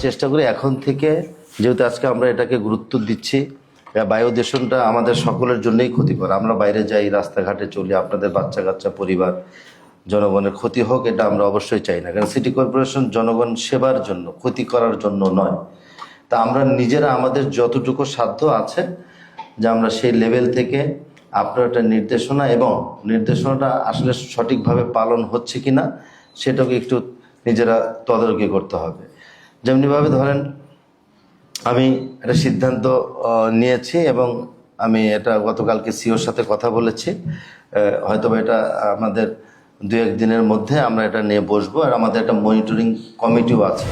চেষ্টা করি এখন থেকে, যেহেতু আজকে আমরা এটাকে গুরুত্ব দিচ্ছি, বায়ু দূষণটা আমাদের সকলের জন্যই ক্ষতিকর। আমরা বাইরে যাই, রাস্তাঘাটে চলি, আপনাদের বাচ্চা কাচ্চা, পরিবার, জনগণের ক্ষতি হোক এটা আমরা অবশ্যই চাই না, কারণ সিটি কর্পোরেশন জনগণ সেবার জন্য, ক্ষতি করার জন্য নয়। তা আমরা নিজেরা আমাদের যতটুকু সাধ্য আছে যে আমরা সেই লেভেল থেকে আপনার একটা নির্দেশনা, এবং নির্দেশনাটা আসলে সঠিকভাবে পালন হচ্ছে কিনা সেটাকে একটু নিজেরা তদারকি করতে হবে। যেমনিভাবে ধরেন আমি একটা সিদ্ধান্ত নিয়েছি এবং আমি এটা গতকালকে সিওর সাথে কথা বলেছি, হয়তো এটা আমাদের 2-1 দিনের মধ্যে আমরা এটা নিয়ে বসবো, আর আমাদের একটা মনিটরিং কমিটিও আছে।